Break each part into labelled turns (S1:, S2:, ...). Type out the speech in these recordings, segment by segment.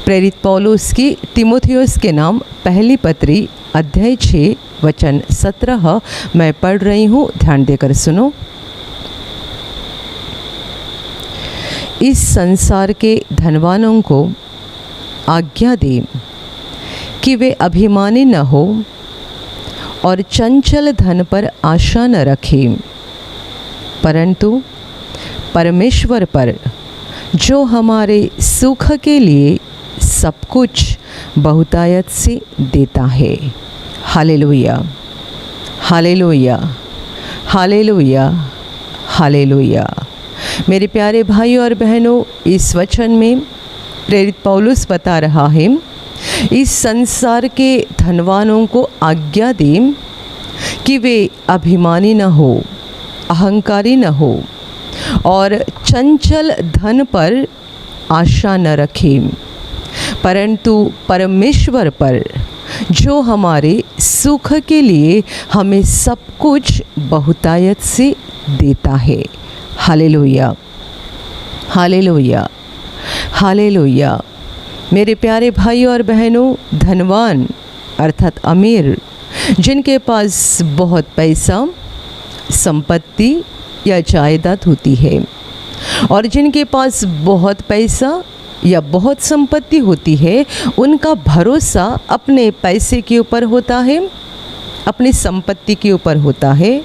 S1: प्रेरित पौलुस की तीमुथियुस के नाम पहली पत्री अध्याय 6 वचन 17 मैं पढ़ रही हूँ, ध्यान देकर सुनो। इस संसार के धनवानों को आज्ञा दे कि वे अभिमानी न हो और चंचल धन पर आशा न रखें, परंतु परमेश्वर पर जो हमारे सुख के लिए सब कुछ बहुतायत से देता है। Hallelujah, hallelujah, hallelujah, hallelujah. मेरे प्यारे भाइयों और बहनों, इस वचन में प्रेरित पौलुस बता रहा है, इस संसार के धनवानों को आज्ञा दें कि वे अभिमानी न हो, अहंकारी न हो और चंचल धन पर आशा न रखें, परंतु परमेश्वर पर जो हमारे सुख के लिए हमें सब कुछ बहुतायत से देता है। Hallelujah, hallelujah, hallelujah. मेरे प्यारे भाइयों और बहनों, धनवान अर्थात अमीर, जिनके पास बहुत पैसा, संपत्ति या जायदाद होती है और जिनके पास बहुत पैसा या बहुत संपत्ति होती है, उनका भरोसा अपने पैसे के ऊपर होता है, अपनी संपत्ति के ऊपर होता है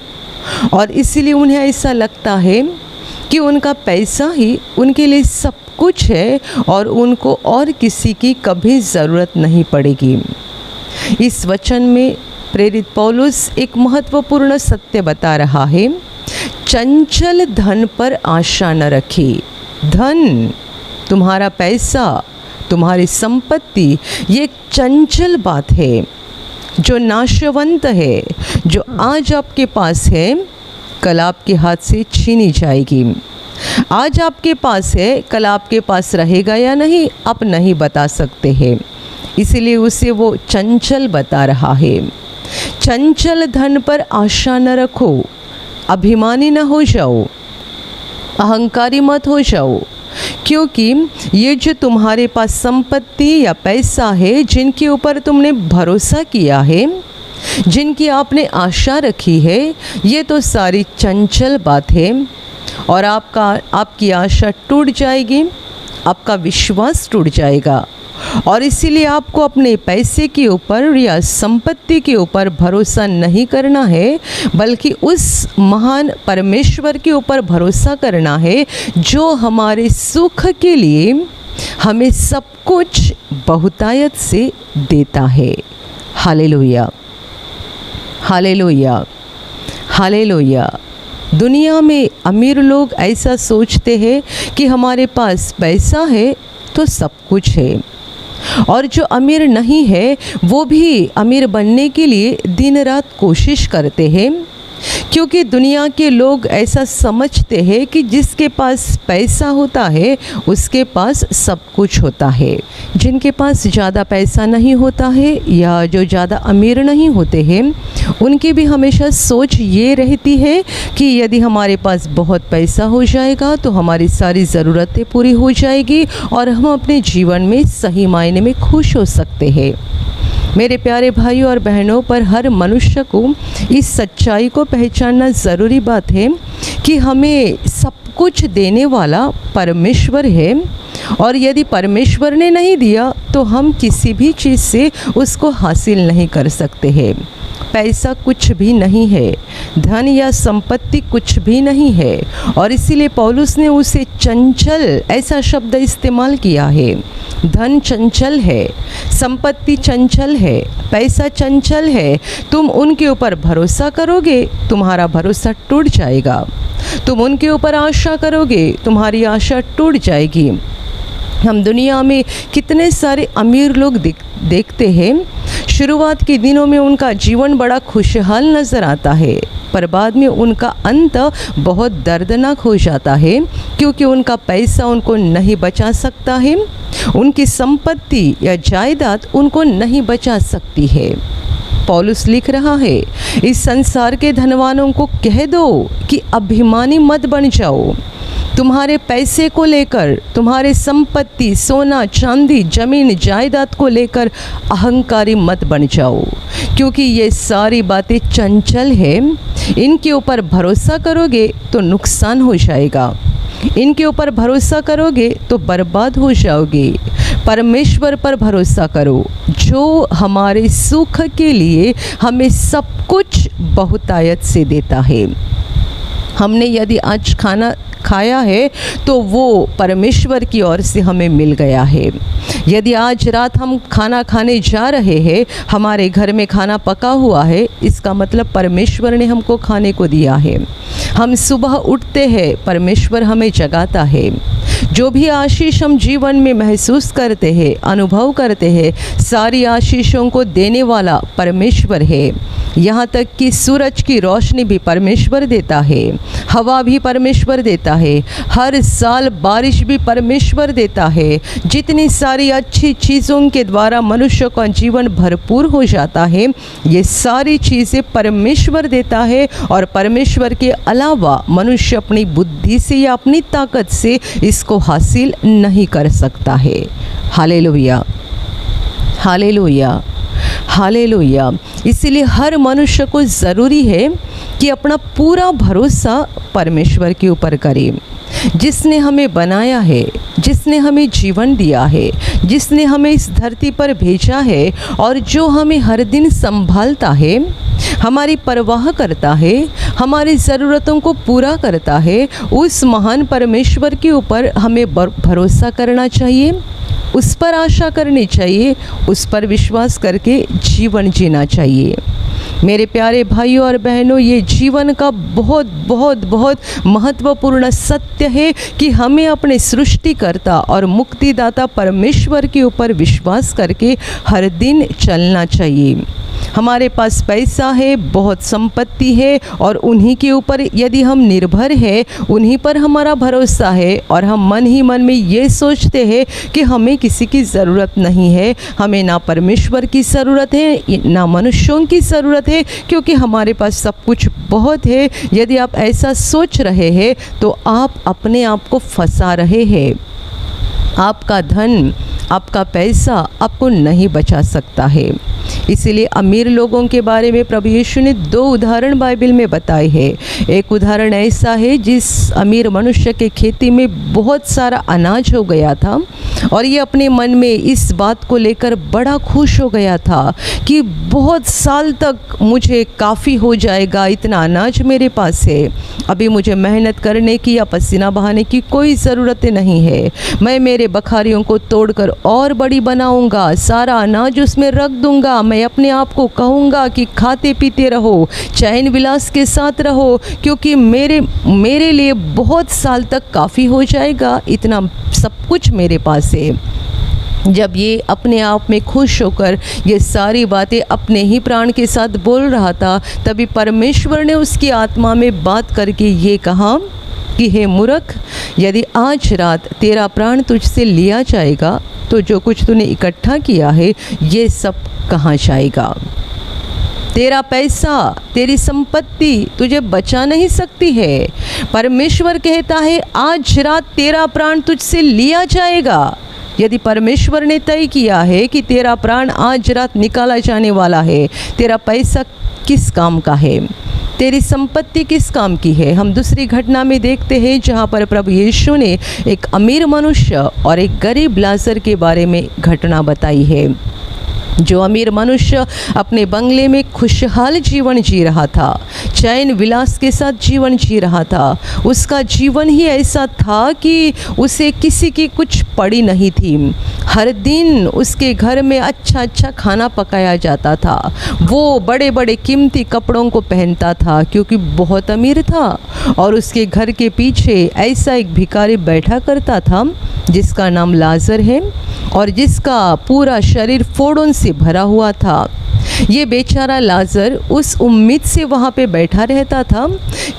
S1: और इसीलिए उन्हें ऐसा लगता है कि उनका पैसा ही उनके लिए सब कुछ है और उनको और किसी की कभी ज़रूरत नहीं पड़ेगी। इस वचन में प्रेरित पौलुस एक महत्वपूर्ण सत्य बता रहा है, चंचल धन पर आशा न रखिए। धन, तुम्हारा पैसा, तुम्हारी संपत्ति, ये एक चंचल बात है जो नाशवंत है, जो आज आपके पास है कल आपके हाथ से छीनी जाएगी। आज आपके पास है, कल आपके पास रहेगा या नहीं आप नहीं बता सकते हैं, इसीलिए उसे वो चंचल बता रहा है। चंचल धन पर आशा न रखो, अभिमानी न हो जाओ, अहंकारी मत हो जाओ, क्योंकि ये जो तुम्हारे पास संपत्ति या पैसा है, जिनके ऊपर तुमने भरोसा किया है, जिनकी आपने आशा रखी है, ये तो सारी चंचल बात है और आपकी आशा टूट जाएगी, आपका विश्वास टूट जाएगा और इसीलिए आपको अपने पैसे के ऊपर या संपत्ति के ऊपर भरोसा नहीं करना है, बल्कि उस महान परमेश्वर के ऊपर भरोसा करना है जो हमारे सुख के लिए हमें सब कुछ बहुतायत से देता है। Hallelujah, hallelujah, hallelujah. दुनिया में अमीर लोग ऐसा सोचते हैं कि हमारे पास पैसा है तो सब कुछ है, और जो अमीर नहीं है वो भी अमीर बनने के लिए दिन रात कोशिश करते हैं, क्योंकि दुनिया के लोग ऐसा समझते हैं कि जिसके पास पैसा होता है उसके पास सब कुछ होता है। जिनके पास ज़्यादा पैसा नहीं होता है या जो ज़्यादा अमीर नहीं होते हैं, उनकी भी हमेशा सोच ये रहती है कि यदि हमारे पास बहुत पैसा हो जाएगा तो हमारी सारी ज़रूरतें पूरी हो जाएगी और हम अपने जीवन में सही मायने में खुश हो सकते हैं। मेरे प्यारे भाइयों और बहनों, पर हर मनुष्य को इस सच्चाई को पहचानना ज़रूरी बात है कि हमें सब कुछ देने वाला परमेश्वर है और यदि परमेश्वर ने नहीं दिया तो हम किसी भी चीज़ से उसको हासिल नहीं कर सकते हैं। पैसा कुछ भी नहीं है, धन या संपत्ति कुछ भी नहीं है और इसीलिए पौलुस ने उसे चंचल ऐसा शब्द इस्तेमाल किया है। धन चंचल है, संपत्ति चंचल है, पैसा चंचल है। तुम उनके ऊपर भरोसा करोगे, तुम्हारा भरोसा टूट जाएगा। तुम उनके ऊपर आशा करोगे, तुम्हारी आशा टूट जाएगी। हम दुनिया में कितने सारे अमीर लोग देखते हैं, शुरुआत के दिनों में उनका जीवन बड़ा खुशहाल नज़र आता है, पर बाद में उनका अंत बहुत दर्दनाक हो जाता है, क्योंकि उनका पैसा उनको नहीं बचा सकता है, उनकी संपत्ति या जायदाद उनको नहीं बचा सकती है। पौलुस लिख रहा है, इस संसार के धनवानों को कह दो कि अभिमानी मत बन जाओ, तुम्हारे पैसे को लेकर, तुम्हारे संपत्ति, सोना चांदी, जमीन जायदाद को लेकर अहंकारी मत बन जाओ, क्योंकि ये सारी बातें चंचल है। इनके ऊपर भरोसा करोगे तो नुकसान हो जाएगा, इनके ऊपर भरोसा करोगे तो बर्बाद हो जाओगे। परमेश्वर पर भरोसा करो, जो हमारे सुख के लिए हमें सब कुछ बहुतायत से देता है। हमने यदि आज खाना खाया है तो वो परमेश्वर की ओर से हमें मिल गया है। यदि आज रात हम खाना खाने जा रहे हैं, हमारे घर में खाना पका हुआ है, इसका मतलब परमेश्वर ने हमको खाने को दिया है। हम सुबह उठते हैं, परमेश्वर हमें जगाता है। जो भी आशीष हम जीवन में महसूस करते हैं, अनुभव करते हैं, सारी आशीषों को देने वाला परमेश्वर है। यहाँ तक कि सूरज की रोशनी भी परमेश्वर देता है, हवा भी परमेश्वर देता है, हर साल बारिश भी परमेश्वर देता है। जितनी सारी अच्छी चीज़ों के द्वारा मनुष्य का जीवन भरपूर हो जाता है, ये सारी चीज़ें परमेश्वर देता है। और परमेश्वर के अलावा मनुष्य अपनी बुद्धि से या अपनी ताकत से इसको हासिल नहीं कर सकता है। Hallelujah, hallelujah, hallelujah. इसीलिए हर मनुष्य को ज़रूरी है कि अपना पूरा भरोसा परमेश्वर के ऊपर करे, जिसने हमें बनाया है, जिसने हमें जीवन दिया है, जिसने हमें इस धरती पर भेजा है और जो हमें हर दिन संभालता है, हमारी परवाह करता है, हमारी ज़रूरतों को पूरा करता है। उस महान परमेश्वर के ऊपर हमें भरोसा करना चाहिए, उस पर आशा करनी चाहिए, उस पर विश्वास करके जीवन जीना चाहिए। मेरे प्यारे भाइयों और बहनों, ये जीवन का बहुत बहुत बहुत महत्वपूर्ण सत्य है कि हमें अपने सृष्टिकर्ता और मुक्तिदाता परमेश्वर के ऊपर विश्वास करके हर दिन चलना चाहिए। हमारे पास पैसा है, बहुत संपत्ति है और उन्हीं के ऊपर यदि हम निर्भर हैं, उन्हीं पर हमारा भरोसा है और हम मन ही मन में ये सोचते हैं कि हमें किसी की ज़रूरत नहीं है, हमें ना परमेश्वर की ज़रूरत है ना मनुष्यों की ज़रूरत है, क्योंकि हमारे पास सब कुछ बहुत है। यदि आप ऐसा सोच रहे हैं तो आप अपने आप को फंसा रहे हैं। आपका धन, आपका पैसा आपको नहीं बचा सकता है। इसीलिए अमीर लोगों के बारे में प्रभु यीशु ने 2 उदाहरण बाइबल में बताए हैं। एक उदाहरण ऐसा है जिस अमीर मनुष्य के खेती में बहुत सारा अनाज हो गया था और ये अपने मन में इस बात को लेकर बड़ा खुश हो गया था कि बहुत साल तक मुझे काफ़ी हो जाएगा, इतना अनाज मेरे पास है, अभी मुझे मेहनत करने की या पसीना बहाने की कोई ज़रूरत नहीं है। मैं मेरे बखारियों को तोड़कर और बड़ी बनाऊंगा, सारा अनाज उसमें रख दूंगा। मैं अपने आप को कहूँगा कि खाते पीते रहो, चैन विलास के साथ रहो, क्योंकि मेरे लिए बहुत साल तक काफ़ी हो जाएगा, इतना सब कुछ मेरे पास है। जब ये अपने आप में खुश होकर ये सारी बातें अपने ही प्राण के साथ बोल रहा था, तभी परमेश्वर ने उसकी आत्मा में बात करके ये कहा कि हे मूर्ख, यदि आज रात तेरा प्राण तुझसे लिया जाएगा तो जो कुछ तूने इकट्ठा किया है ये सब कहाँ जाएगा? तेरा पैसा, तेरी संपत्ति तुझे बचा नहीं सकती है। परमेश्वर कहता है आज रात तेरा प्राण तुझसे लिया जाएगा। यदि परमेश्वर ने तय किया है कि तेरा प्राण आज रात निकाला जाने वाला है, तेरा पैसा किस काम का है? तेरी संपत्ति किस काम की है? हम दूसरी घटना में देखते हैं जहाँ पर प्रभु यीशु ने एक अमीर मनुष्य और एक गरीब लाजर के बारे में घटना बताई है। जो अमीर मनुष्य अपने बंगले में खुशहाल जीवन जी रहा था, चैन विलास के साथ जीवन जी रहा था, उसका जीवन ही ऐसा था कि उसे किसी की कुछ पड़ी नहीं थी। हर दिन उसके घर में अच्छा अच्छा खाना पकाया जाता था, वो बड़े बड़े कीमती कपड़ों को पहनता था क्योंकि बहुत अमीर था। और उसके घर के पीछे ऐसा एक भिखारी बैठा करता था जिसका नाम लाजर है और जिसका पूरा शरीर फोड़ों से भरा हुआ था। ये बेचारा लाजर उस उम्मीद से वहाँ पे बैठा रहता था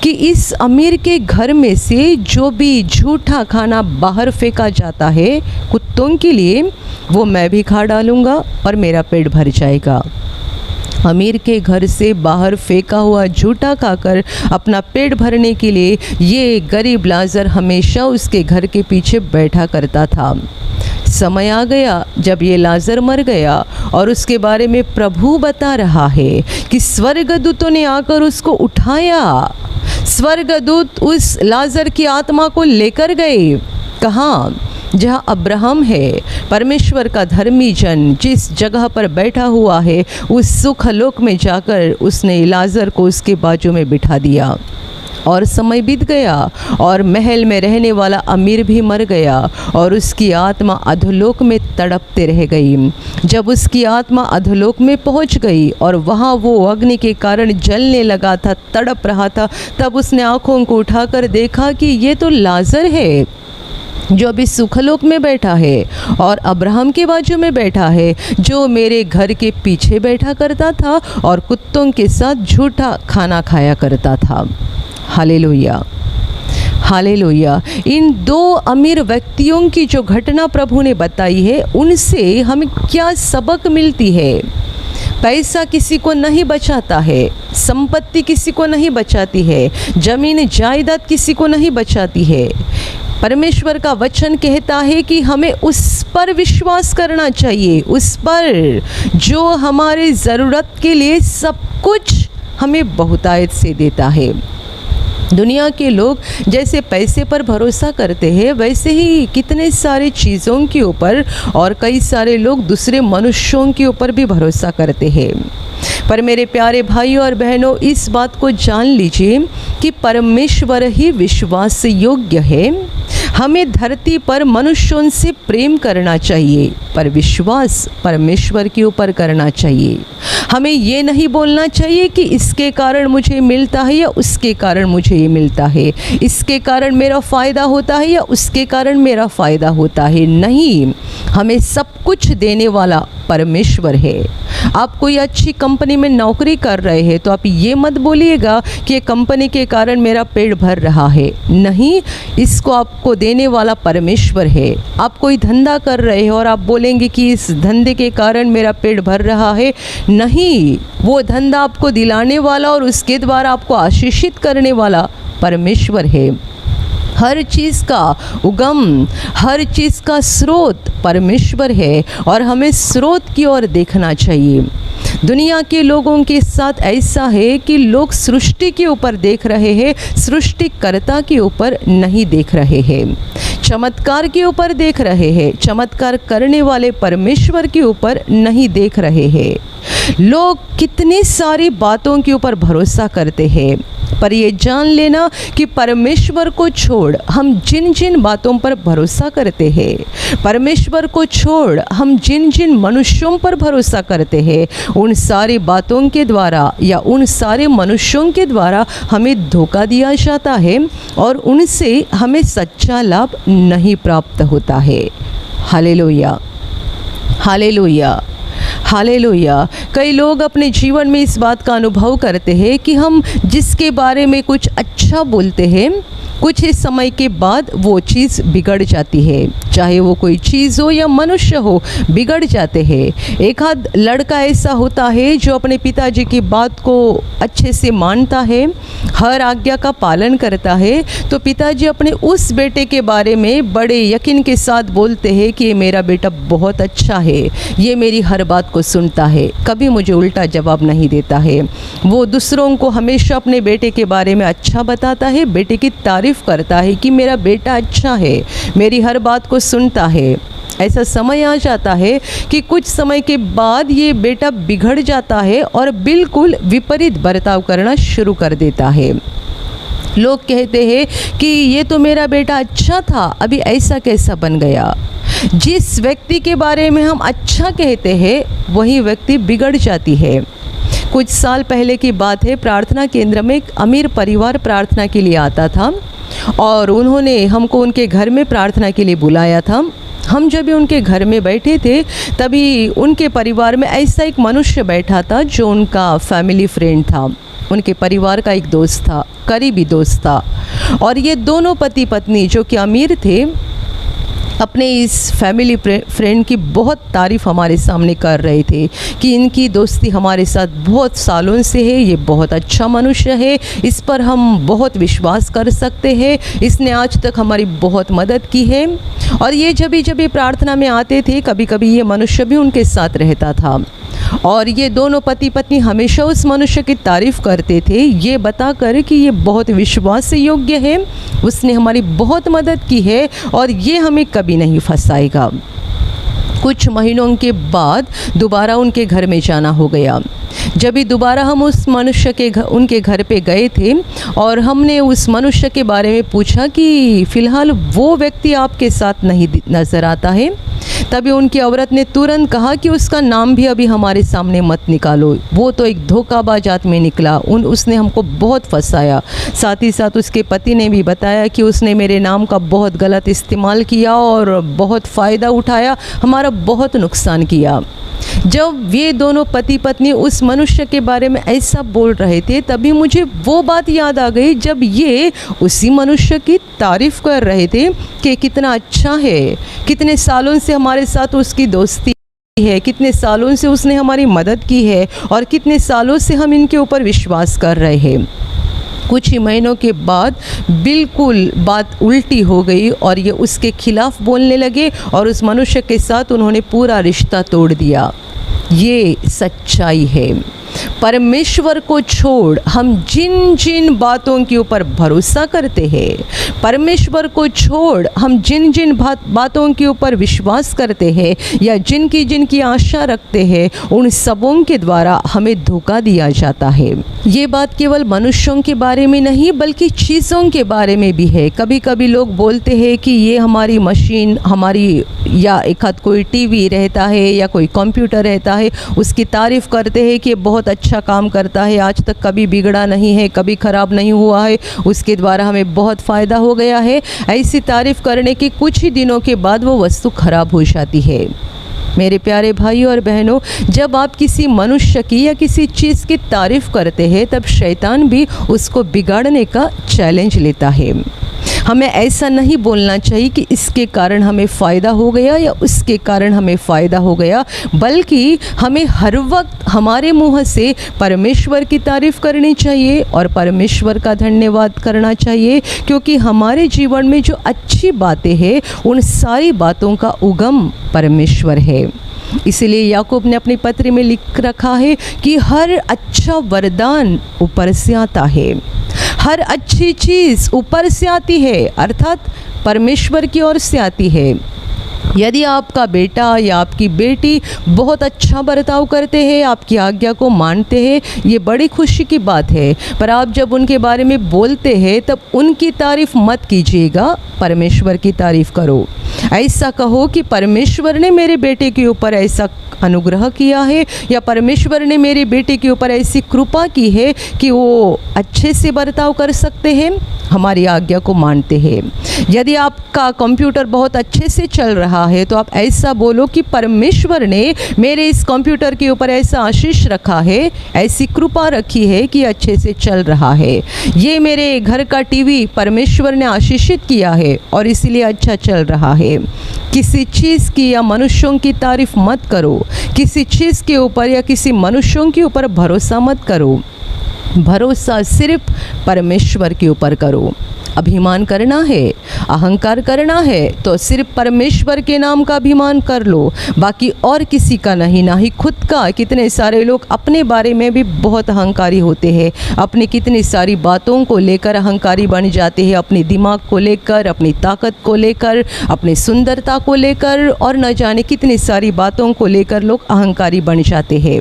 S1: कि इस अमीर के घर में से जो भी झूठा खाना बाहर फेंका जाता है कुत्तों के लिए, वो मैं भी खा डालूँगा और मेरा पेट भर जाएगा। अमीर के घर से बाहर फेंका हुआ झूठा खाकर अपना पेट भरने के लिए ये गरीब लाजर हमेशा उसके घर के पीछे बैठा करता था। समय आ गया जब ये लाजर मर गया और उसके बारे में प्रभु बता रहा है कि स्वर्गदूतों ने आकर उसको उठाया। स्वर्गदूत उस लाजर की आत्मा को लेकर गए। कहाँ? जहाँ अब्राहम है, परमेश्वर का धर्मी जन जिस जगह पर बैठा हुआ है, उस सुखलोक में जाकर उसने लाजर को उसके बाजू में बिठा दिया। और समय बीत गया और महल में रहने वाला अमीर भी मर गया और उसकी आत्मा अधोलोक में तड़पते रह गई। जब उसकी आत्मा अधोलोक में पहुंच गई और वहां वो अग्नि के कारण जलने लगा था, तड़प रहा था, तब उसने आंखों को उठाकर देखा कि ये तो लाजर है जो अभी सुखलोक में बैठा है और अब्राहम के बाजू में बैठा है, जो मेरे घर के पीछे बैठा करता था और कुत्तों के साथ झूठा खाना खाया करता था। Hallelujah, hallelujah. इन दो अमीर व्यक्तियों की जो घटना प्रभु ने बताई है, उनसे हमें क्या सबक मिलती है? पैसा किसी को नहीं बचाता है, संपत्ति किसी को नहीं बचाती है, जमीन जायदाद किसी को नहीं बचाती है। परमेश्वर का वचन कहता है कि हमें उस पर विश्वास करना चाहिए, उस पर जो हमारे ज़रूरत के लिए सब कुछ हमें बहुतायत से देता है। दुनिया के लोग जैसे पैसे पर भरोसा करते हैं, वैसे ही कितने सारे चीज़ों के ऊपर और कई सारे लोग दूसरे मनुष्यों के ऊपर भी भरोसा करते हैं। पर मेरे प्यारे भाइयों और बहनों, इस बात को जान लीजिए कि परमेश्वर ही विश्वास योग्य है। हमें धरती पर मनुष्यों से प्रेम करना चाहिए, पर विश्वास परमेश्वर के ऊपर करना चाहिए। हमें ये नहीं बोलना चाहिए कि इसके कारण मुझे मिलता है या उसके कारण मुझे ये मिलता है, इसके कारण मेरा फ़ायदा होता है या उसके कारण मेरा फ़ायदा होता है। नहीं, हमें सब कुछ देने वाला परमेश्वर है। आप कोई अच्छी कंपनी में नौकरी कर रहे हैं तो आप ये मत बोलिएगा कि ये कंपनी के कारण मेरा पेट भर रहा है। नहीं, इसको आपको देने वाला परमेश्वर है। आप कोई धंधा कर रहे हो और आप बोलेंगे कि इस धंधे के कारण मेरा पेट भर रहा है। नहीं, वो धंधा आपको दिलाने वाला और उसके द्वारा आपको आशीषित करने वाला परमेश्वर है। हर चीज़ का उगम, हर चीज़ का स्रोत परमेश्वर है और हमें स्रोत की ओर देखना चाहिए। दुनिया के लोगों के साथ ऐसा है कि लोग सृष्टि के ऊपर देख रहे हैं, सृष्टिकर्ता के ऊपर नहीं देख रहे हैं। चमत्कार के ऊपर देख रहे हैं, चमत्कार करने वाले परमेश्वर के ऊपर नहीं देख रहे हैं। लोग कितनी सारी बातों के ऊपर भरोसा करते हैं, पर ये जान लेना कि परमेश्वर को छोड़ हम जिन जिन बातों पर भरोसा करते हैं, परमेश्वर को छोड़ हम जिन जिन मनुष्यों पर भरोसा करते हैं, उन सारी बातों के द्वारा या उन सारे मनुष्यों के द्वारा हमें धोखा दिया जाता है और उनसे हमें सच्चा लाभ नहीं प्राप्त होता है। Hallelujah, hallelujah, hallelujah. कई लोग अपने जीवन में इस बात का अनुभव करते हैं कि हम जिसके बारे में कुछ अच्छा बोलते हैं, कुछ ही समय के बाद वो चीज़ बिगड़ जाती है। चाहे वो कोई चीज़ हो या मनुष्य हो, बिगड़ जाते हैं। एक आध लड़का ऐसा होता है जो अपने पिताजी की बात को अच्छे से मानता है, हर आज्ञा का पालन करता है, तो पिताजी अपने उस बेटे के बारे में बड़े यकीन के साथ बोलते हैं कि ये मेरा बेटा बहुत अच्छा है, ये मेरी हर बात को सुनता है, कभी मुझे उल्टा जवाब नहीं देता है। वो दूसरों को हमेशा अपने बेटे के बारे में अच्छा बताता है, बेटे की तारीफ करता है कि मेरा बेटा अच्छा है, मेरी हर बात को सुनता है। ऐसा समय आ जाता है कि कुछ समय के बाद ये बेटा बिगड़ जाता है और बिल्कुल विपरीत बर्ताव करना शुरू कर देता है। लोग कहते हैं कि ये तो मेरा बेटा अच्छा था, अभी ऐसा कैसा बन गया। जिस व्यक्ति के बारे में हम अच्छा कहते हैं, वही व्यक्ति बिगड़ जाती है। कुछ साल पहले की बात है, प्रार्थना केंद्र में एक अमीर परिवार प्रार्थना के लिए आता था और उन्होंने हमको उनके घर में प्रार्थना के लिए बुलाया था। हम जब भी उनके घर में बैठे थे, तभी उनके परिवार में ऐसा एक मनुष्य बैठा था जो उनका फैमिली फ्रेंड था, उनके परिवार का एक दोस्त था, करीबी दोस्त था। और ये दोनों पति पत्नी जो कि अमीर थे, अपने इस फैमिली फ्रेंड की बहुत तारीफ़ हमारे सामने कर रहे थे कि इनकी दोस्ती हमारे साथ बहुत सालों से है, ये बहुत अच्छा मनुष्य है, इस पर हम बहुत विश्वास कर सकते हैं, इसने आज तक हमारी बहुत मदद की है। और ये जब ये प्रार्थना में आते थे, कभी कभी ये मनुष्य भी उनके साथ रहता था और ये दोनों पति पत्नी हमेशा उस मनुष्य की तारीफ़ करते थे, ये बताकर कि ये बहुत विश्वास योग्य है, उसने हमारी बहुत मदद की है और ये हमें कभी नहीं फंसाएगा। कुछ महीनों के बाद दोबारा उनके घर में जाना हो गया। जब भी दोबारा हम उस मनुष्य के उनके घर पे गए थे और हमने उस मनुष्य के बारे में पूछा कि फ़िलहाल वो व्यक्ति आपके साथ नहीं नज़र आता है, तभी उनकी औरत ने तुरंत कहा कि उसका नाम भी अभी हमारे सामने मत निकालो, वो तो एक धोखाबाज आदमी निकला, उसने हमको बहुत फंसाया। साथ ही साथ उसके पति ने भी बताया कि उसने मेरे नाम का बहुत गलत इस्तेमाल किया और बहुत फ़ायदा उठाया, हमारा बहुत नुकसान किया। जब ये दोनों पति पत्नी उस मनुष्य के बारे में ऐसा बोल रहे थे, तभी मुझे वो बात याद आ गई जब ये उसी मनुष्य की तारीफ़ कर रहे थे कि कितना अच्छा है, कितने सालों से हमारे साथ उसकी दोस्ती है, कितने सालों से उसने हमारी मदद की है और कितने सालों से हम इनके ऊपर विश्वास कर रहे हैं। कुछ ही महीनों के बाद बिल्कुल बात उल्टी हो गई और ये उसके खिलाफ बोलने लगे और उस मनुष्य के साथ उन्होंने पूरा रिश्ता तोड़ दिया। ये सच्चाई है। परमेश्वर को छोड़ हम जिन जिन बातों के ऊपर भरोसा करते हैं, परमेश्वर को छोड़ हम जिन जिन बातों के ऊपर विश्वास करते हैं या जिनकी आशा रखते हैं, उन सबों के द्वारा हमें धोखा दिया जाता है। ये बात केवल मनुष्यों के बारे में नहीं बल्कि चीज़ों के बारे में भी है। कभी कभी लोग बोलते हैं कि ये हमारी मशीन, हमारी या एक हाथ कोई टीवी रहता है या कोई कंप्यूटर रहता है, उसकी तारीफ़ करते हैं कि बहुत अच्छा काम करता है, आज तक कभी बिगड़ा नहीं है, कभी ख़राब नहीं हुआ है, उसके द्वारा हमें बहुत फ़ायदा हो गया है। ऐसी तारीफ़ करने के कुछ ही दिनों के बाद वो वस्तु ख़राब हो जाती है। मेरे प्यारे भाइयों और बहनों, जब आप किसी मनुष्य की या किसी चीज़ की तारीफ़ करते हैं, तब शैतान भी उसको बिगाड़ने का चैलेंज लेता है। हमें ऐसा नहीं बोलना चाहिए कि इसके कारण हमें फ़ायदा हो गया या उसके कारण हमें फ़ायदा हो गया, बल्कि हमें हर वक्त हमारे मुंह से परमेश्वर की तारीफ़ करनी चाहिए और परमेश्वर का धन्यवाद करना चाहिए, क्योंकि हमारे जीवन में जो अच्छी बातें हैं उन सारी बातों का उगम परमेश्वर है। इसलिए याकूब ने अपनी पत्री में लिख रखा है कि हर अच्छा वरदान ऊपर से आता है, हर अच्छी चीज़ ऊपर से आती है, अर्थात परमेश्वर की ओर से आती है। यदि आपका बेटा या आपकी बेटी बहुत अच्छा बर्ताव करते हैं, आपकी आज्ञा को मानते हैं, ये बड़ी खुशी की बात है। पर आप जब उनके बारे में बोलते हैं तब उनकी तारीफ़ मत कीजिएगा, परमेश्वर की तारीफ़ करो। ऐसा कहो कि परमेश्वर ने मेरे बेटे के ऊपर ऐसा अनुग्रह किया है या परमेश्वर ने मेरे बेटे के ऊपर ऐसी कृपा की है कि वो अच्छे से बर्ताव कर सकते हैं, हमारी आज्ञा को मानते हैं। यदि आपका कंप्यूटर बहुत अच्छे से चल रहा है तो आप ऐसा बोलो कि परमेश्वर ने मेरे इस कंप्यूटर के ऊपर ऐसा आशीष रखा है, ऐसी कृपा रखी है कि अच्छे से चल रहा है। ये मेरे घर का टीवी परमेश्वर ने आशीषित किया है और इसीलिए अच्छा चल रहा है। किसी चीज़ की या मनुष्यों की तारीफ़ मत करो, किसी चीज़ के ऊपर या किसी मनुष्यों के ऊपर भरोसा मत करो, भरोसा सिर्फ परमेश्वर के ऊपर करो। अभिमान करना है, अहंकार करना है तो सिर्फ परमेश्वर के नाम का अभिमान कर लो, बाकी और किसी का नहीं, ना ही खुद का। कितने सारे लोग अपने बारे में भी बहुत अहंकारी होते हैं, अपनी कितनी सारी बातों को लेकर अहंकारी बन जाते हैं, अपने दिमाग को लेकर, अपनी ताकत को लेकर, अपनी सुंदरता को लेकर और न जाने कितनी सारी बातों को लेकर लोग अहंकारी बन जाते हैं।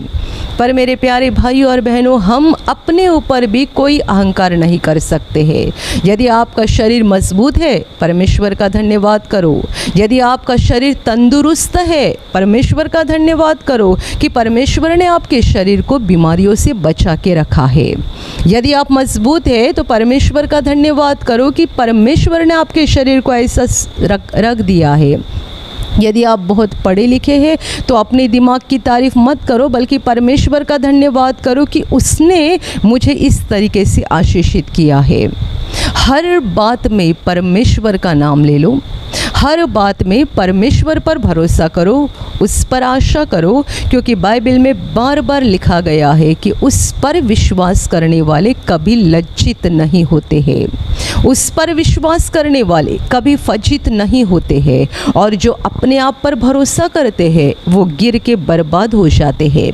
S1: पर मेरे प्यारे भाइयों और बहनों, हम अपने ऊपर भी कोई अहंकार नहीं कर सकते हैं। यदि आपका शरीर मजबूत है, परमेश्वर का धन्यवाद करो। यदि आपका शरीर तंदुरुस्त है, परमेश्वर का धन्यवाद करो कि परमेश्वर ने आपके शरीर को बीमारियों से बचा के रखा है। यदि आप मजबूत है तो परमेश्वर का धन्यवाद करो कि परमेश्वर ने आपके शरीर को ऐसा रख दिया है। यदि आप बहुत पढ़े लिखे हैं तो अपने दिमाग की तारीफ़ मत करो, बल्कि परमेश्वर का धन्यवाद करो कि उसने मुझे इस तरीके से आशीषित किया है। हर बात में परमेश्वर का नाम ले लो, हर बात में परमेश्वर पर भरोसा करो, उस पर आशा करो, क्योंकि बाइबल में बार बार लिखा गया है कि उस पर विश्वास करने वाले कभी लज्जित नहीं होते हैं, उस पर विश्वास करने वाले कभी फजित नहीं होते हैं, और जो अपने आप पर भरोसा करते हैं वो गिर के बर्बाद हो जाते हैं।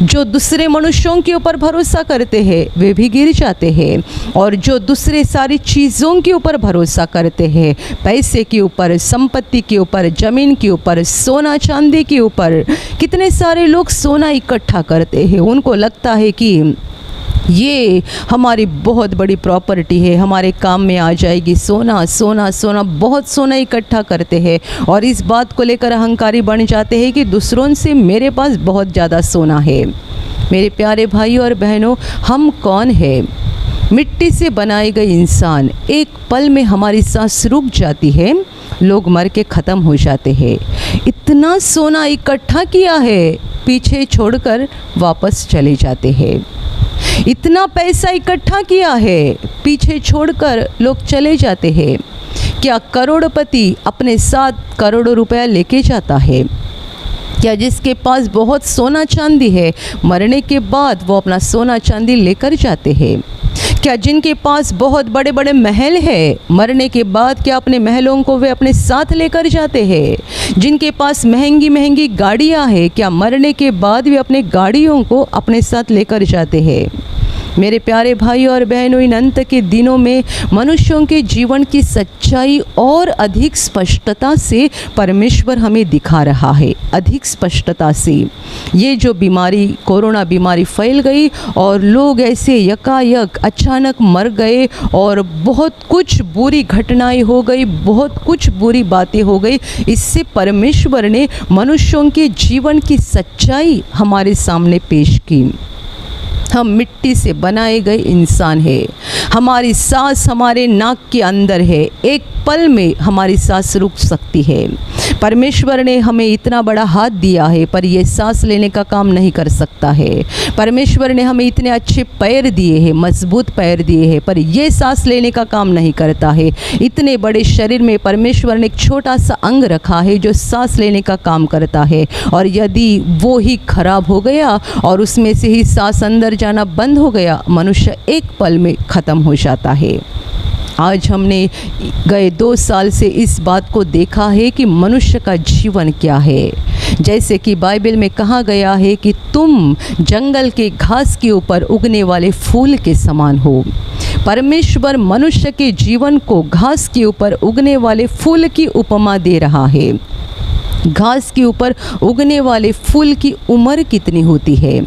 S1: जो दूसरे मनुष्यों के ऊपर भरोसा करते हैं वे भी गिर जाते हैं, और जो दूसरे सारी चीज़ों के ऊपर भरोसा करते हैं, पैसे के ऊपर, संपत्ति के ऊपर, ज़मीन के ऊपर, सोना चांदी के ऊपर, कितने सारे लोग सोना इकट्ठा करते हैं, उनको लगता है कि ये हमारी बहुत बड़ी प्रॉपर्टी है, हमारे काम में आ जाएगी, सोना सोना सोना, बहुत सोना इकट्ठा करते हैं, और इस बात को लेकर अहंकारी बन जाते हैं कि दूसरों से मेरे पास बहुत ज़्यादा सोना है। मेरे प्यारे भाइयों और बहनों, हम कौन है? मिट्टी से बनाए गए इंसान, एक पल में हमारी सांस रुक जाती है, लोग मर के ख़त्म हो जाते हैं। इतना सोना इकट्ठा किया है, पीछे छोड़कर वापस चले जाते हैं। इतना पैसा इकट्ठा किया है, पीछे छोड़कर लोग चले जाते हैं। क्या करोड़पति अपने साथ करोड़ों रुपया लेके जाता है? क्या जिसके पास बहुत सोना चांदी है, मरने के बाद वो अपना सोना चांदी लेकर जाते हैं? क्या जिनके पास बहुत बड़े बड़े महल है, मरने के बाद क्या अपने महलों को वे अपने साथ लेकर जाते हैं? जिनके पास महंगी महंगी गाड़ियां हैं, क्या मरने के बाद वे अपने गाड़ियों को अपने साथ लेकर जाते हैं? मेरे प्यारे भाइयों और बहनों, इन अंत के दिनों में मनुष्यों के जीवन की सच्चाई और अधिक स्पष्टता से परमेश्वर हमें दिखा रहा है, अधिक स्पष्टता से। ये जो बीमारी, कोरोना बीमारी फैल गई और लोग ऐसे यकायक अचानक मर गए और बहुत कुछ बुरी घटनाएं हो गई, बहुत कुछ बुरी बातें हो गई, इससे परमेश्वर ने मनुष्यों के जीवन की सच्चाई हमारे सामने पेश की। हम मिट्टी से बनाए गए इंसान हैं, हमारी सांस हमारे नाक के अंदर है, एक पल में हमारी सांस रुक सकती है। परमेश्वर ने हमें इतना बड़ा हाथ दिया है, पर यह सांस लेने का काम नहीं कर सकता है। परमेश्वर ने हमें इतने अच्छे पैर दिए हैं, मजबूत पैर दिए हैं, पर यह सांस लेने का काम नहीं करता है। इतने बड़े शरीर में परमेश्वर ने एक छोटा सा अंग रखा है जो सांस लेने का काम करता है, और यदि वो ही खराब हो गया और उसमें से ही सांस अंदर जाना बंद हो गया, मनुष्य एक पल में ख़त्म हो जाता है। आज हमने गए 2 साल से इस बात को देखा है कि मनुष्य का जीवन क्या है। जैसे कि बाइबल में कहा गया है कि तुम जंगल के घास के ऊपर उगने वाले फूल के समान हो। परमेश्वर मनुष्य के जीवन को घास के ऊपर उगने वाले फूल की उपमा दे रहा है। घास के ऊपर उगने वाले फूल की उम्र कितनी होती है?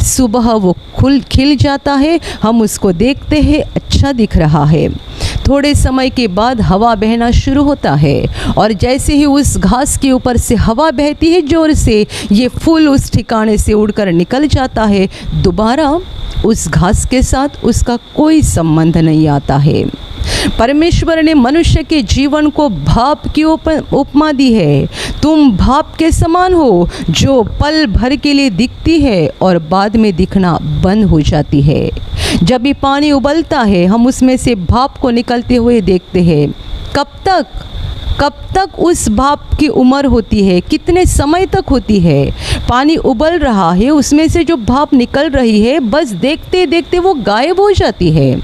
S1: सुबह वो खिल जाता है, हम उसको देखते हैं, अच्छा दिख रहा है। थोड़े समय के बाद हवा बहना शुरू होता है, और जैसे ही उस घास के ऊपर से हवा बहती है जोर से, ये फूल उस ठिकाने से उड़कर निकल जाता है। दोबारा उस घास के साथ उसका कोई संबंध नहीं आता है। परमेश्वर ने मनुष्य के जीवन को भाप की उपमा दी है। तुम भाप के समान हो जो पल भर के लिए दिखती है और बाद में दिखना बंद हो जाती है। जब भी पानी उबलता है, हम उसमें से भाप को निकलते हुए देखते हैं। कब तक उस भाप की उम्र होती है? कितने समय तक होती है? पानी उबल रहा है, उसमें से जो भाप निकल रही है, बस देखते देखते वो गायब हो जाती है।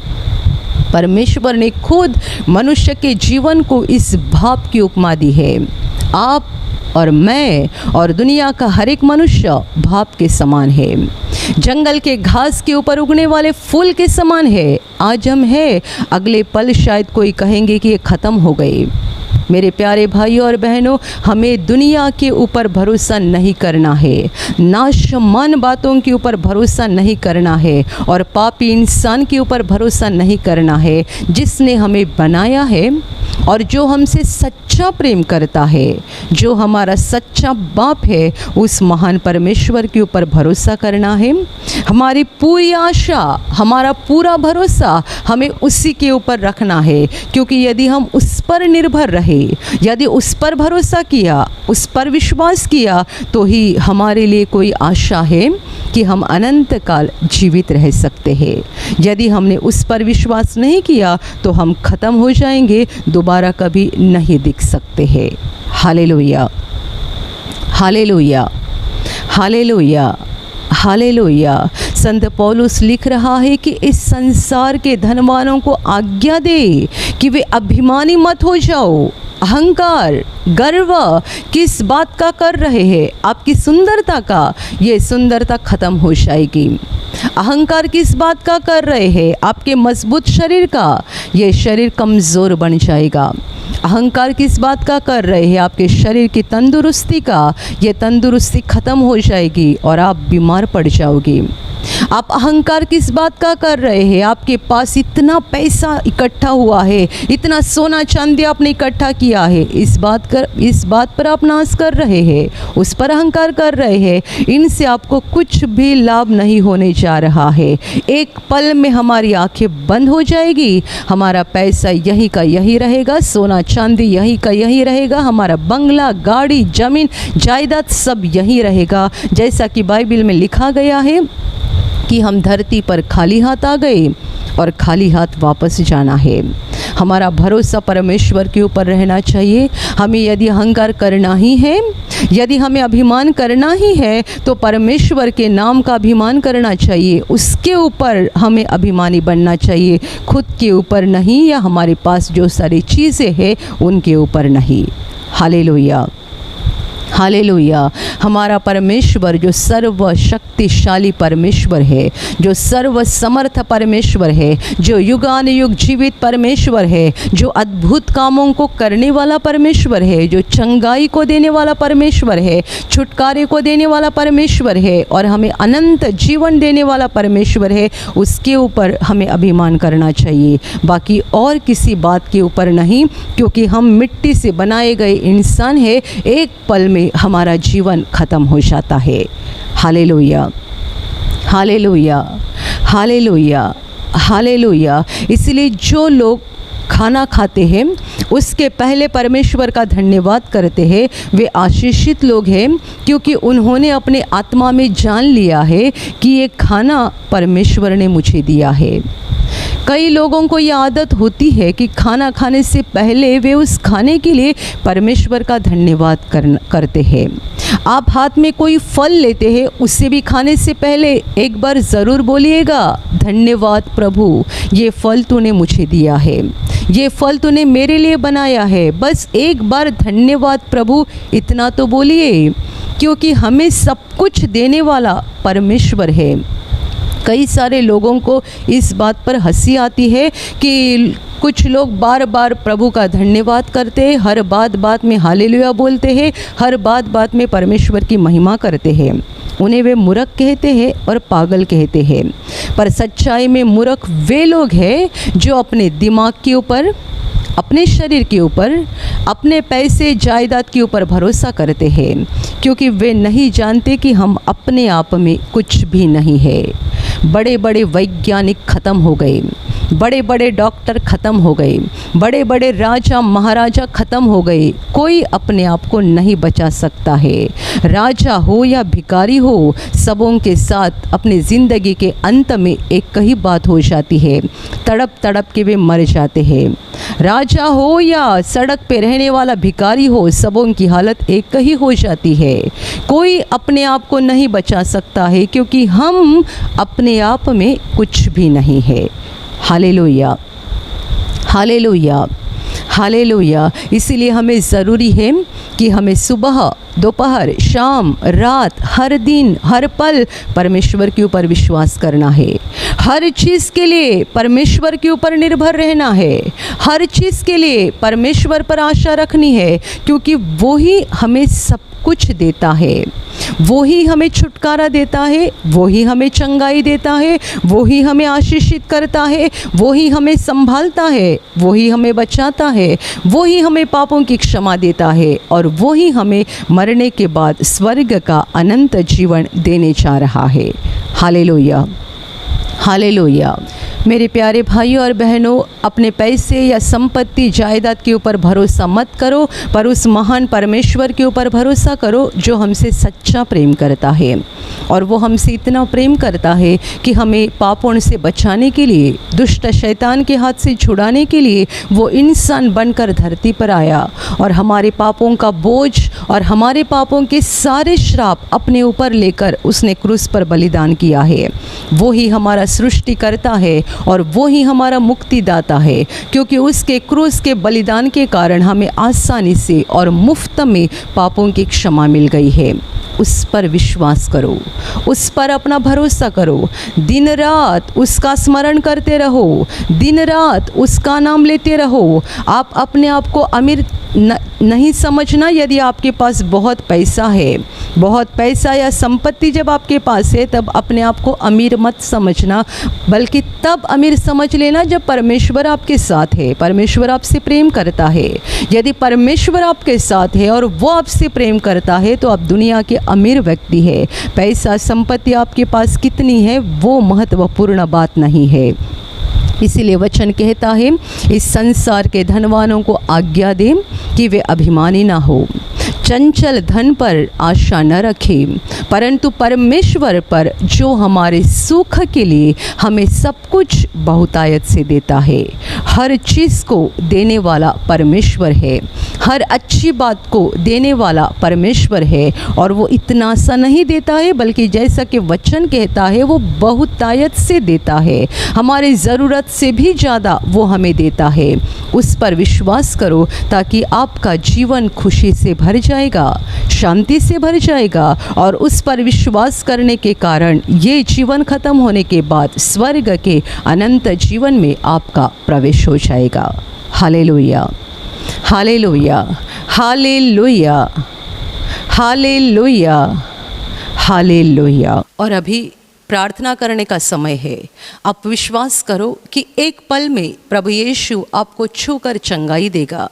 S1: परमेश्वर ने खुद मनुष्य के जीवन को इस भाप की उपमा दी है। आप और मैं और दुनिया का हर एक मनुष्य भाप के समान है, जंगल के घास के ऊपर उगने वाले फूल के समान है। आज हम हैं, अगले पल शायद कोई कहेंगे कि ये ख़त्म हो गए। मेरे प्यारे भाइयों और बहनों, हमें दुनिया के ऊपर भरोसा नहीं करना है, नाशमान बातों के ऊपर भरोसा नहीं करना है, और पापी इंसान के ऊपर भरोसा नहीं करना है। जिसने हमें बनाया है और जो हमसे सच्चा प्रेम करता है, जो हमारा सच्चा बाप है, उस महान परमेश्वर के ऊपर भरोसा करना है। हमारी पूरी आशा, हमारा पूरा भरोसा हमें उसी के ऊपर रखना है, क्योंकि यदि हम उस पर निर्भर रहे, यदि उस पर भरोसा किया, उस पर विश्वास किया, तो ही हमारे लिए कोई आशा है कि हम अनंत काल जीवित रह सकते हैं। यदि हमने उस पर विश्वास नहीं किया तो हम ख़त्म हो जाएंगे, दोबारा कभी नहीं दिख सकते हैं। Hallelujah, hallelujah, hallelujah, hallelujah. संत पौलुस लिख रहा है कि इस संसार के धनवानों को आज्ञा दे कि वे अभिमानी मत हो जाओ। अहंकार, गर्व किस बात का कर रहे हैं? आपकी सुंदरता का, ये सुंदरता खत्म हो जाएगी। अहंकार किस बात का कर रहे हैं? आपके मजबूत शरीर का, ये शरीर कमज़ोर बन जाएगा। अहंकार किस बात का कर रहे हैं? आपके शरीर की तंदुरुस्ती का, ये तंदुरुस्ती ख़त्म हो जाएगी और आप बीमार पड़ जाओगे। आप अहंकार किस बात का कर रहे हैं? आपके पास इतना पैसा इकट्ठा हुआ है, इतना सोना चांदी आपने इकट्ठा किया है, इस बात पर आप नाश कर रहे हैं, उस पर अहंकार कर रहे हैं। इनसे आपको कुछ भी लाभ नहीं होने जा रहा है। एक पल में हमारी आंखें बंद हो जाएगी, हमारा पैसा यही का यही रहेगा, सोना चांदी यही का यही रहेगा, हमारा बंगला, गाड़ी, जमीन, जायदाद सब यही रहेगा। जैसा कि बाइबल में लिखा गया है कि हम धरती पर खाली हाथ आ गए और खाली हाथ वापस जाना है। हमारा भरोसा परमेश्वर के ऊपर रहना चाहिए। हमें यदि अहंकार करना ही है, यदि हमें अभिमान करना ही है, तो परमेश्वर के नाम का अभिमान करना चाहिए। उसके ऊपर हमें अभिमानी बनना चाहिए, खुद के ऊपर नहीं, या हमारे पास जो सारी चीज़ें हैं उनके ऊपर नहीं। Hallelujah, hallelujah. हमारा परमेश्वर जो सर्वशक्तिशाली परमेश्वर है, जो सर्वसमर्थ परमेश्वर है, जो युगानुयुग जीवित परमेश्वर है, जो अद्भुत कामों को करने वाला परमेश्वर है, जो चंगाई को देने वाला परमेश्वर है, छुटकारे को देने वाला परमेश्वर है और हमें अनंत जीवन देने वाला परमेश्वर है, उसके ऊपर हमें अभिमान करना चाहिए, बाकी और किसी बात के ऊपर नहीं। क्योंकि हम मिट्टी से बनाए गए इंसान हैं, एक पल में हमारा जीवन खत्म हो जाता है। Hallelujah, hallelujah, hallelujah, hallelujah. इसलिए जो लोग खाना खाते हैं उसके पहले परमेश्वर का धन्यवाद करते हैं, वे आशीषित लोग हैं, क्योंकि उन्होंने अपने आत्मा में जान लिया है कि ये खाना परमेश्वर ने मुझे दिया है। कई लोगों को ये आदत होती है कि खाना खाने से पहले वे उस खाने के लिए परमेश्वर का धन्यवाद करते हैं। आप हाथ में कोई फल लेते हैं, उससे भी खाने से पहले एक बार ज़रूर बोलिएगा, धन्यवाद प्रभु, ये फल तूने मुझे दिया है, ये फल तूने मेरे लिए बनाया है। बस एक बार धन्यवाद प्रभु, इतना तो बोलिए, क्योंकि हमें सब कुछ देने वाला परमेश्वर है। कई सारे लोगों को इस बात पर हंसी आती है कि कुछ लोग बार बार प्रभु का धन्यवाद करते हैं, हर बात में हालेलुया बोलते हैं, हर बात में परमेश्वर की महिमा करते हैं। उन्हें वे मूर्ख कहते हैं और पागल कहते हैं, पर सच्चाई में मूर्ख वे लोग हैं जो अपने दिमाग के ऊपर, अपने शरीर के ऊपर, अपने पैसे जायदाद के ऊपर भरोसा करते हैं, क्योंकि वे नहीं जानते कि हम अपने आप में कुछ भी नहीं है। बड़े बड़े वैज्ञानिक ख़त्म हो गए, बड़े बड़े डॉक्टर ख़त्म हो गए, बड़े बड़े राजा महाराजा ख़त्म हो गए, कोई अपने आप को नहीं बचा सकता है। राजा हो या भिखारी हो, सबों के साथ अपनी ज़िंदगी के अंत में एक ही बात हो जाती है, तड़प तड़प के वे मर जाते हैं। राजा हो या सड़क पे रहने वाला भिखारी हो, सबों की हालत एक ही हो जाती है। कोई अपने आप को नहीं बचा सकता है, क्योंकि हम अपने आप में कुछ भी नहीं है। Hallelujah, hallelujah, hallelujah. इसीलिए हमें ज़रूरी है कि हमें सुबह, दोपहर, शाम, रात, हर दिन, हर पल परमेश्वर के ऊपर विश्वास करना है। हर चीज़ के लिए परमेश्वर के ऊपर निर्भर रहना है। हर चीज़ के लिए परमेश्वर पर आशा रखनी है, क्योंकि वो ही हमें सब कुछ देता है, वो ही हमें छुटकारा देता है, वो ही हमें चंगाई देता है, वो ही हमें आशीषित करता है, वो ही हमें संभालता है, वो ही हमें बचाता है, वो ही हमें पापों की क्षमा देता है, और वो ही हमें मरने के बाद स्वर्ग का अनंत जीवन देने जा रहा है। Hallelujah, hallelujah. मेरे प्यारे भाइयों और बहनों, अपने पैसे या संपत्ति जायदाद के ऊपर भरोसा मत करो, पर उस महान परमेश्वर के ऊपर भरोसा करो जो हमसे सच्चा प्रेम करता है। और वो हमसे इतना प्रेम करता है कि हमें पापों से बचाने के लिए, दुष्ट शैतान के हाथ से छुड़ाने के लिए वो इंसान बनकर धरती पर आया और हमारे पापों का बोझ और हमारे पापों के सारे श्राप अपने ऊपर लेकर उसने क्रूस पर बलिदान किया है। वो ही हमारा सृष्टिकर्ता है और वो ही हमारा मुक्तिदाता है, क्योंकि उसके क्रूस के बलिदान के कारण हमें आसानी से और मुफ्त में पापों की क्षमा मिल गई है। उस पर विश्वास करो, उस पर अपना भरोसा करो, दिन रात उसका स्मरण करते रहो, दिन रात उसका नाम लेते रहो। आप अपने आप को अमीर नहीं समझना यदि आपके पास बहुत पैसा है, बहुत पैसा या संपत्ति जब आपके पास है तब अपने आप को अमीर मत समझना, बल्कि तब अमीर समझ लेना जब परमेश्वर आपके साथ है, परमेश्वर आपसे प्रेम करता है। यदि परमेश्वर आपके साथ है और वो आपसे प्रेम करता है तो आप दुनिया के अमीर व्यक्ति है। पैसा संपत्ति आपके पास कितनी है वो महत्वपूर्ण बात नहीं है। इसीलिए वचन कहता है, इस संसार के धनवानों को आज्ञा दें कि वे अभिमानी ना हो, चंचल धन पर आशा न रखें, परंतु परमेश्वर पर जो हमारे सुख के लिए हमें सब कुछ बहुतायत से देता है। हर चीज़ को देने वाला परमेश्वर है, हर अच्छी बात को देने वाला परमेश्वर है। और वो इतना सा नहीं देता है, बल्कि जैसा कि वचन कहता है वो बहुतायत से देता है, हमारी ज़रूरत से भी ज़्यादा वो हमें देता है। उस पर विश्वास करो ताकि आपका जीवन खुशी से भर जाएगा, शांति से भर जाएगा। और उस पर विश्वास करने के कारण ये जीवन खत्म होने के बाद स्वर्ग के अनंत जीवन में आपका प्रवेश हो जाएगा। Hallelujah, hallelujah, hallelujah, hallelujah, hallelujah. और अभी प्रार्थना करने का समय है। आप विश्वास करो कि एक पल में प्रभु यीशु आपको छूकर चंगाई देगा,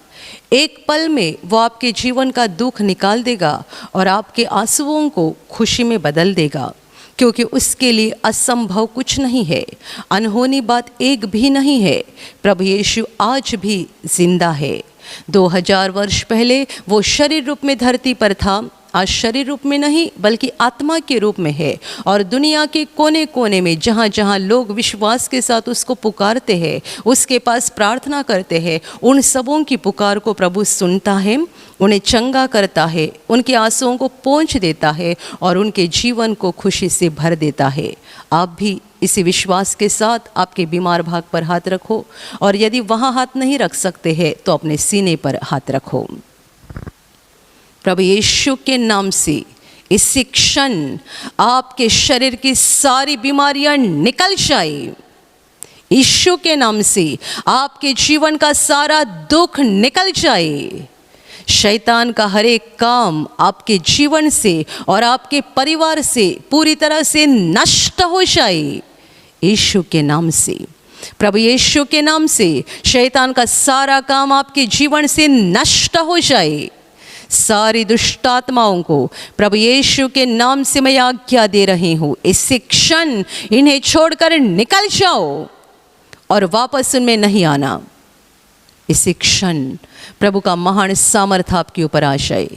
S1: एक पल में वो आपके जीवन का दुख निकाल देगा और आपके आंसुओं को खुशी में बदल देगा, क्योंकि उसके लिए असंभव कुछ नहीं है, अनहोनी बात एक भी नहीं है। प्रभु यीशु आज भी जिंदा है। 2000 वर्ष पहले वो शरीर रूप में धरती पर था, आज शरीर रूप में नहीं बल्कि आत्मा के रूप में है। और दुनिया के कोने कोने में जहाँ जहाँ लोग विश्वास के साथ उसको पुकारते हैं, उसके पास प्रार्थना करते हैं, उन सबों की पुकार को प्रभु सुनता है, उन्हें चंगा करता है, उनके आंसुओं को पोंछ देता है और उनके जीवन को खुशी से भर देता है। आप भी इसी विश्वास के साथ आपके बीमार भाग पर हाथ रखो, और यदि वहाँ हाथ नहीं रख सकते हैं तो अपने सीने पर हाथ रखो। प्रभु यीशु के नाम से इसी क्षण आपके शरीर की सारी बीमारियां निकल जाए। यीशु के नाम से आपके जीवन का सारा दुख निकल जाए। शैतान का हर एक काम आपके जीवन से और आपके परिवार से पूरी तरह से नष्ट हो जाए। यीशु के नाम से, प्रभु यीशु के नाम से शैतान का सारा काम आपके जीवन से नष्ट हो जाए। सारी दुष्ट आत्माओं को प्रभु यीशु के नाम से मैं आज्ञा दे रही हूँ, इसी क्षण इन्हें छोड़कर निकल जाओ और वापस उनमें नहीं आना। इसी क्षण प्रभु का महान सामर्थ आपके ऊपर आ जाए,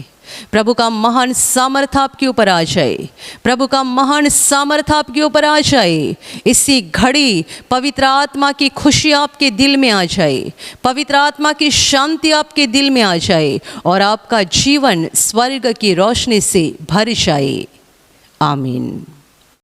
S1: प्रभु का महान सामर्थ आपके ऊपर आ जाए, प्रभु का महान सामर्थ आपके ऊपर आ जाए। इसी घड़ी पवित्र आत्मा की खुशी आपके दिल में आ जाए, पवित्र आत्मा की शांति आपके दिल में आ जाए और आपका जीवन स्वर्ग की रोशनी से भर जाए। आमीन।